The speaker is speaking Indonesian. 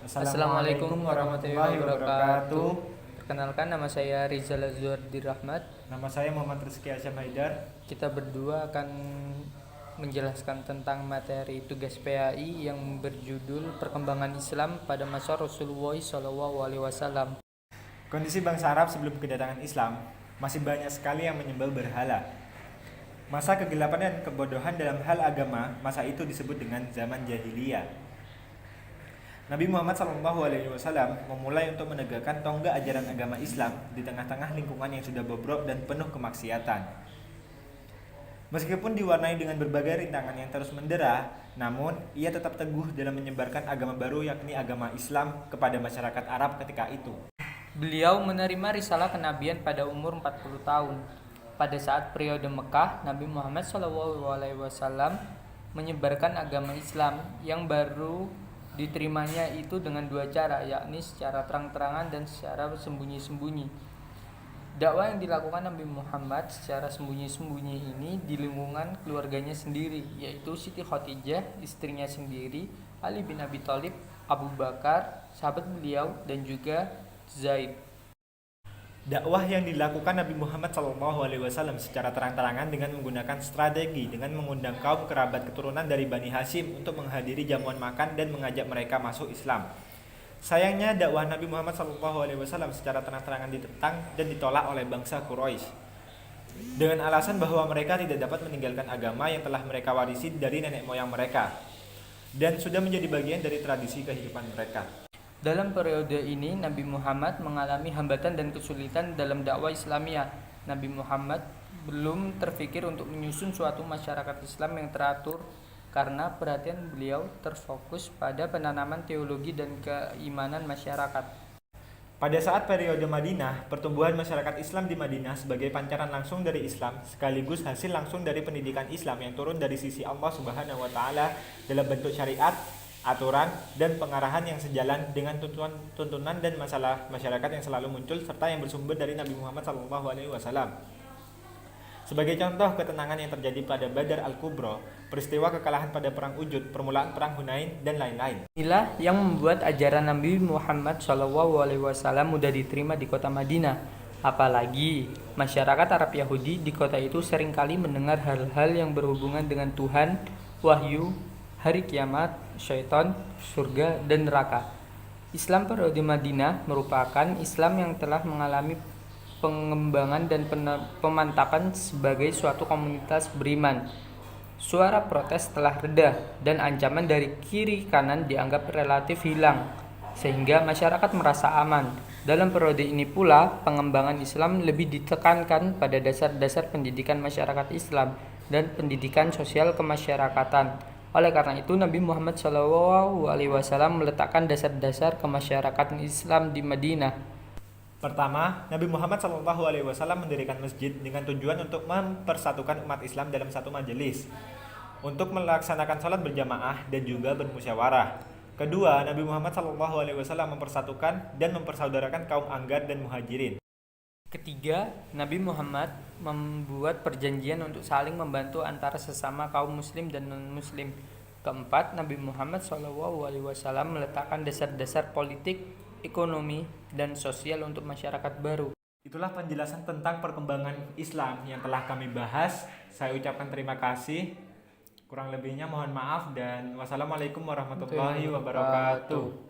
Assalamualaikum warahmatullahi wabarakatuh. Perkenalkan, nama saya Rizal Azwardi Rahmat. Nama saya Muhammad Rizky Asyam Haidar. Kita berdua akan menjelaskan tentang materi tugas PAI yang berjudul Perkembangan Islam pada masa Rasulullah SAW. Kondisi bangsa Arab sebelum kedatangan Islam masih banyak sekali yang menyembah berhala. Masa kegelapan dan kebodohan dalam hal agama masa itu disebut dengan zaman jahiliyah. Nabi Muhammad SAW memulai untuk menegakkan tonggak ajaran agama Islam di tengah-tengah lingkungan yang sudah bobrok dan penuh kemaksiatan. Meskipun diwarnai dengan berbagai rintangan yang terus mendera, namun ia tetap teguh dalam menyebarkan agama baru yakni agama Islam kepada masyarakat Arab ketika itu. Beliau menerima risalah kenabian pada umur 40 tahun. Pada saat periode Mekah, Nabi Muhammad SAW menyebarkan agama Islam yang baru diterimanya itu dengan dua cara, yakni secara terang-terangan dan secara sembunyi-sembunyi. Dakwah yang dilakukan Nabi Muhammad secara sembunyi-sembunyi ini di lingkungan keluarganya sendiri, yaitu Siti Khadijah, istrinya sendiri, Ali bin Abi Thalib, Abu Bakar, sahabat beliau, dan juga Zaid. Dakwah yang dilakukan Nabi Muhammad SAW secara terang-terangan dengan menggunakan strategi dengan mengundang kaum kerabat keturunan dari Bani Hashim untuk menghadiri jamuan makan dan mengajak mereka masuk Islam. Sayangnya dakwah Nabi Muhammad SAW secara terang-terangan ditentang dan ditolak oleh bangsa Quraisy dengan alasan bahwa mereka tidak dapat meninggalkan agama yang telah mereka warisi dari nenek moyang mereka dan sudah menjadi bagian dari tradisi kehidupan mereka. Dalam periode ini, Nabi Muhammad mengalami hambatan dan kesulitan dalam dakwah Islamiyah. Nabi Muhammad belum terfikir untuk menyusun suatu masyarakat Islam yang teratur karena perhatian beliau terfokus pada penanaman teologi dan keimanan masyarakat. Pada saat periode Madinah, pertumbuhan masyarakat Islam di Madinah sebagai pancaran langsung dari Islam sekaligus hasil langsung dari pendidikan Islam yang turun dari sisi Allah Subhanahu wa taala dalam bentuk syariat, aturan, dan pengarahan yang sejalan dengan tuntunan dan masalah masyarakat yang selalu muncul serta yang bersumber dari Nabi Muhammad SAW. Sebagai contoh ketenangan yang terjadi pada Badar Al-Kubra, peristiwa kekalahan pada Perang Uhud, permulaan Perang Hunain, dan lain-lain. Inilah yang membuat ajaran Nabi Muhammad SAW mudah diterima di kota Madinah. Apalagi masyarakat Arab Yahudi di kota itu seringkali mendengar hal-hal yang berhubungan dengan Tuhan, wahyu, hari kiamat, syaitan, surga, dan neraka. Islam periode Madinah merupakan Islam yang telah mengalami pengembangan dan pemantapan sebagai suatu komunitas beriman. Suara protes telah reda dan ancaman dari kiri kanan dianggap relatif hilang, sehingga masyarakat merasa aman. Dalam periode ini pula, pengembangan Islam lebih ditekankan pada dasar-dasar pendidikan masyarakat Islam dan pendidikan sosial kemasyarakatan. Oleh karena itu, Nabi Muhammad SAW meletakkan dasar-dasar kemasyarakatan Islam di Madinah. Pertama, Nabi Muhammad SAW mendirikan masjid dengan tujuan untuk mempersatukan umat Islam dalam satu majelis, untuk melaksanakan sholat berjamaah dan juga bermusyawarah. Kedua, Nabi Muhammad SAW mempersatukan dan mempersaudarakan kaum Anggar dan Muhajirin. Ketiga, Nabi Muhammad membuat perjanjian untuk saling membantu antara sesama kaum muslim dan non-muslim. Keempat, Nabi Muhammad SAW meletakkan dasar-dasar politik, ekonomi, dan sosial untuk masyarakat baru. Itulah penjelasan tentang perkembangan Islam yang telah kami bahas. Saya ucapkan terima kasih. Kurang lebihnya mohon maaf dan wassalamualaikum warahmatullahi wabarakatuh.